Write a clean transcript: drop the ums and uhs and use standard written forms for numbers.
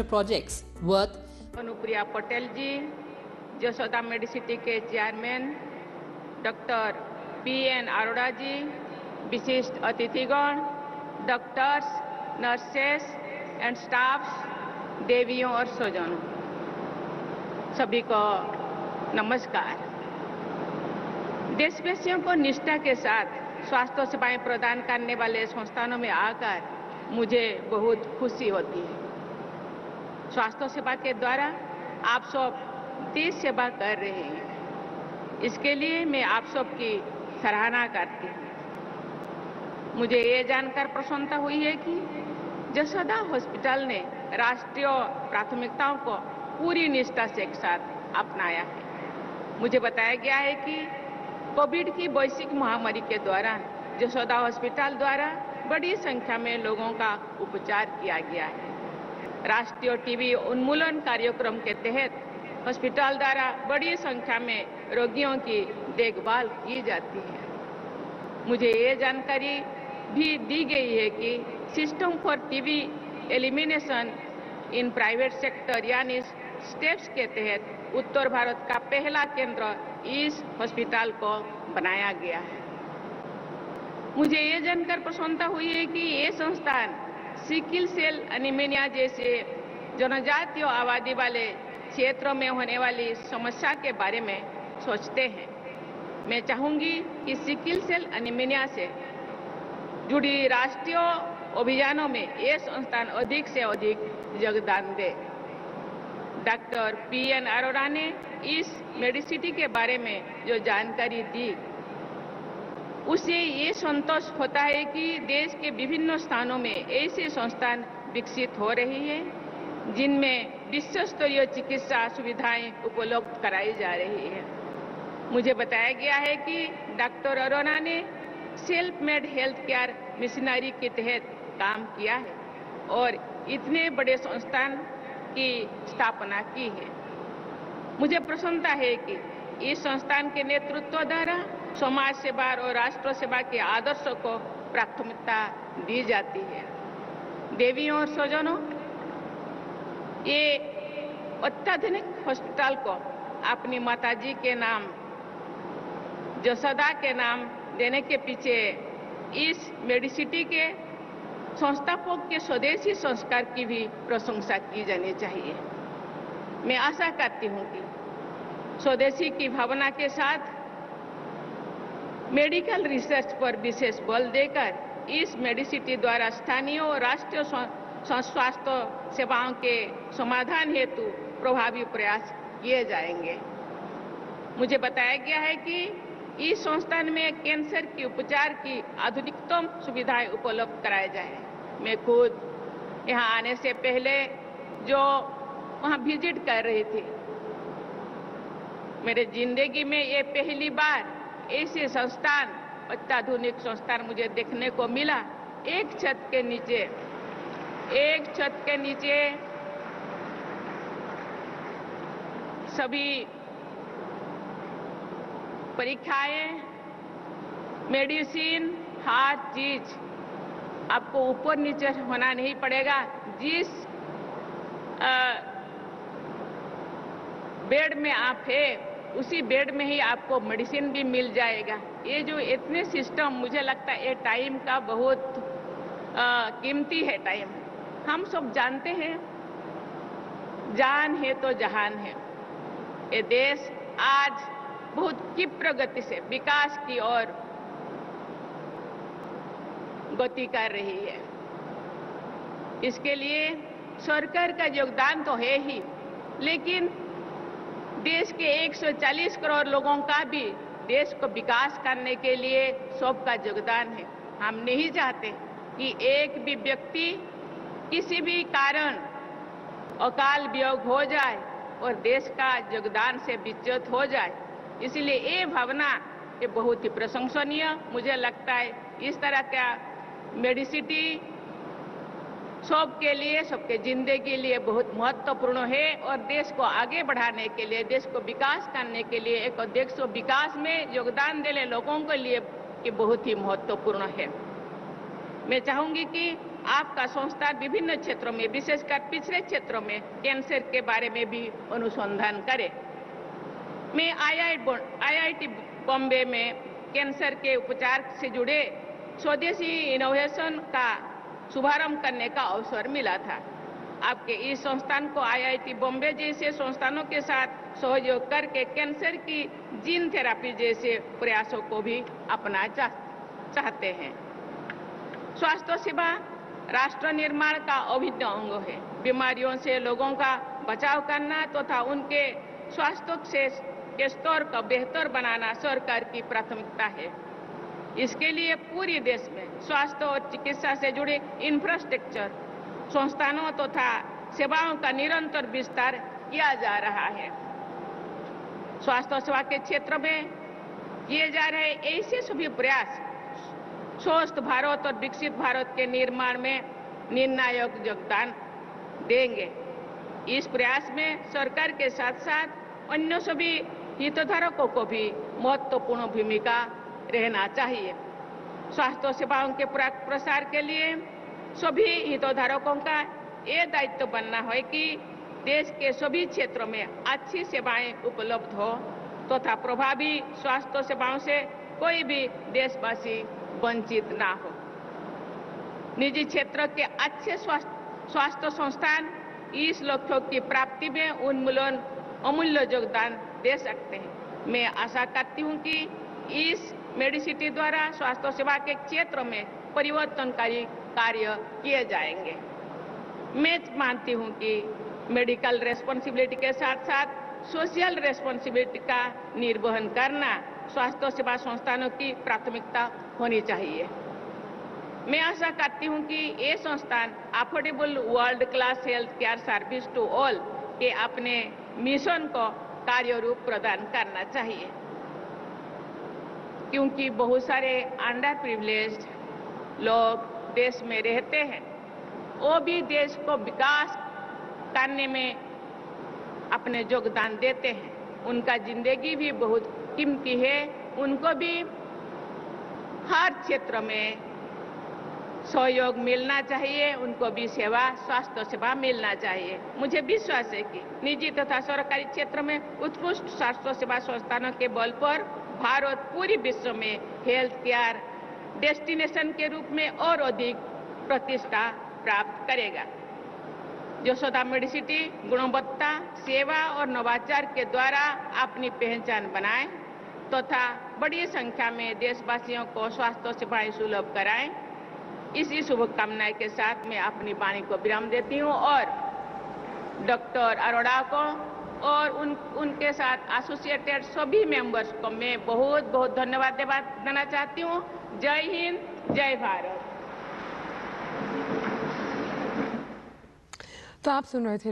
projects worth Anupriya Patel जी, जसोदा मेडिसिटी के chairman doctor PN. Arora जी, विशिष्ट अतिथिगण, doctors, nurses and staffs, देवियों और स्वजनों, सभी को नमस्कार। देशवासियों को निष्ठा के साथ स्वास्थ्य सेवाएं प्रदान करने वाले संस्थानों में आकर मुझे बहुत खुशी होती है। स्वास्थ्य सेवा के द्वारा आप सब देश सेवा कर रहे हैं, इसके लिए मैं आप सब की सराहना करती हूँ। मुझे ये जानकर प्रसन्नता हुई है कि जसोदा हॉस्पिटल ने राष्ट्रीय प्राथमिकताओं को पूरी निष्ठा से एक साथ अपनाया है। मुझे बताया गया है कि कोविड की वैश्विक महामारी के दौरान जसोदा हॉस्पिटल द्वारा बड़ी संख्या में लोगों का उपचार किया गया है। राष्ट्रीय टीबी उन्मूलन कार्यक्रम के तहत हॉस्पिटल द्वारा बड़ी संख्या में रोगियों की देखभाल की जाती है। मुझे ये जानकारी भी दी गई है कि system for TB elimination in private sector यानी स्टेप्स के तहत उत्तर भारत का पहला केंद्र इस हॉस्पिटल को बनाया गया है। मुझे ये जानकर प्रसन्नता हुई है कि ये संस्थान सिकिल सेल एनीमिया जैसे जनजातीय आबादी वाले क्षेत्रों में होने वाली समस्या के बारे में सोचते हैं। मैं चाहूंगी कि सिकिल सेल एनीमिया से जुड़ी राष्ट्रीय अभियानों में ये संस्थान अधिक से अधिक योगदान दे। Doctor PN. अरोड़ा ने इस मेडिसिटी के बारे में जो जानकारी दी, उससे ये संतोष होता है कि देश के विभिन्न स्थानों में ऐसे संस्थान विकसित हो रही है जिनमें विश्व स्तरीय चिकित्सा सुविधाएं उपलब्ध कराई जा रही है। मुझे बताया गया है कि डॉक्टर अरोड़ा ने self made health care missionary के तहत काम किया है और इतने बड़े संस्थान की स्थापना की है। मुझे प्रसन्नता है कि इस संस्थान के नेतृत्व द्वारा समाज सेवा और राष्ट्र सेवा के आदर्शों को प्राथमिकता दी जाती है। देवियों और स्वजनों, ये अत्याधुनिक हॉस्पिटल को अपनी माताजी के नाम जसोदा के नाम देने के पीछे इस मेडिसिटी के संस्थापक के स्वदेशी संस्कार की भी प्रशंसा की जानी चाहिए। मैं आशा करती हूँ कि स्वदेशी की भावना के साथ मेडिकल रिसर्च पर विशेष बल देकर इस मेडिसिटी द्वारा स्थानीय और राष्ट्रीय स्वास्थ्य सेवाओं के समाधान हेतु प्रभावी प्रयास किए जाएंगे। मुझे बताया गया है कि इस संस्थान में कैंसर के उपचार की आधुनिकतम सुविधाएं उपलब्ध कराई जाए। मैं खुद यहाँ आने से पहले जो वहाँ विजिट कर रही थी, मेरे जिंदगी में ये पहली बार ऐसे संस्थान, अत्याधुनिक संस्थान मुझे देखने को मिला। एक छत के नीचे सभी परीक्षाएं, मेडिसिन, हर चीज आपको ऊपर नीचे होना नहीं पड़ेगा। जिस बेड में आप है उसी बेड में ही आपको मेडिसिन भी मिल जाएगा। ये जो इतने सिस्टम, मुझे लगता है ये टाइम का बहुत कीमती है टाइम। हम सब जानते हैं जान है तो जहान है। ये देश आज बहुत क्षिप्र गति से विकास की ओर गति कर रही है। इसके लिए सरकार का योगदान तो है ही, लेकिन देश के 140 करोड़ लोगों का भी देश को विकास करने के लिए सबका योगदान है। हम नहीं चाहते कि एक भी व्यक्ति किसी भी कारण अकाल वियोग हो जाए और देश का योगदान से विच्युत हो जाए। इसलिए ये भावना ये बहुत ही प्रशंसनीय मुझे लगता है। इस तरह का मेडिसिटी सबके लिए, सबके जिंदगी के लिए बहुत महत्वपूर्ण है और देश को आगे बढ़ाने के लिए, देश को विकास करने के लिए, एक देश को विकास में योगदान देने लोगों के लिए ये बहुत ही महत्वपूर्ण है। मैं चाहूंगी कि आपका संस्थान विभिन्न क्षेत्रों में, विशेषकर पिछड़े क्षेत्रों में कैंसर के बारे में भी अनुसंधान करे। मैं IIT बॉम्बे में कैंसर के उपचार से जुड़े स्वदेशी इनोवेशन का शुभारंभ करने का अवसर मिला था। आपके इस संस्थान को IIT बॉम्बे जैसे संस्थानों के साथ सहयोग करके कैंसर की जीन थेरेपी जैसे प्रयासों को भी अपना चाहते हैं। स्वास्थ्य सेवा राष्ट्र निर्माण का अभिन्न अंग है। बीमारियों से लोगों का बचाव करना तथा उनके स्वास्थ्य के स्तर को बेहतर बनाना सरकार की प्राथमिकता है। इसके लिए पूरे देश में स्वास्थ्य और चिकित्सा से जुड़े इंफ्रास्ट्रक्चर, संस्थानों तथा सेवाओं का निरंतर विस्तार किया जा रहा है। स्वास्थ्य सेवा के क्षेत्र में किए जा रहे ऐसे सभी प्रयास स्वस्थ भारत और विकसित भारत के निर्माण में निर्णायक योगदान देंगे। इस प्रयास में सरकार के साथ साथ अन्य सभी हितधारकों को भी महत्वपूर्ण भूमिका रहना चाहिए। स्वास्थ्य सेवाओं के प्रसार के लिए सभी हितधारकों का ये दायित्व बनना है कि देश के सभी क्षेत्रों में अच्छी सेवाएं उपलब्ध हो तथा प्रभावी स्वास्थ्य सेवाओं से कोई भी देशवासी वंचित ना हो। निजी क्षेत्र के अच्छे स्वास्थ्य संस्थान इस लक्ष्यों की प्राप्ति में अमूल्य योगदान दे सकते हैं। मैं आशा करती हूं कि इस मेडिसिटी द्वारा स्वास्थ्य सेवा के क्षेत्र में परिवर्तनकारी कार्य किए जाएंगे। मैं मानती हूं कि मेडिकल रेस्पॉन्सिबिलिटी के साथ साथ सोशल रेस्पॉन्सिबिलिटी का निर्वहन करना स्वास्थ्य सेवा संस्थानों की प्राथमिकता होनी चाहिए। मैं आशा करती हूं कि ये संस्थान affordable world class health care service to all के अपने मिशन को कार्य रूप प्रदान करना चाहिए, क्योंकि बहुत सारे अंडर प्रिविलेज्ड लोग देश में रहते हैं। वो भी देश को विकास करने में अपने योगदान देते हैं। उनका जिंदगी भी बहुत कीमती है। उनको भी हर क्षेत्र में सहयोग मिलना चाहिए, उनको भी स्वास्थ्य सेवा मिलना चाहिए। मुझे विश्वास है कि निजी तथा सरकारी क्षेत्र में उत्कृष्ट स्वास्थ्य सेवा संस्थानों के बल पर भारत पूरी विश्व में हेल्थ केयर डेस्टिनेशन के रूप में और अधिक प्रतिष्ठा प्राप्त करेगा। यशोदा मेडिसिटी गुणवत्ता, सेवा और नवाचार के द्वारा अपनी पहचान बनाए तथा बड़ी संख्या में देशवासियों को स्वास्थ्य सेवाएं सुलभ कराएं। इसी शुभकामनाएं के साथ मैं अपनी वाणी को विराम देती हूं और डॉक्टर अरोड़ा को और उनके साथ एसोसिएटेड सभी मेंबर्स को मैं बहुत बहुत धन्यवाद देना चाहती हूं। जय हिंद, जय भारत। तो आप सुन रहे थे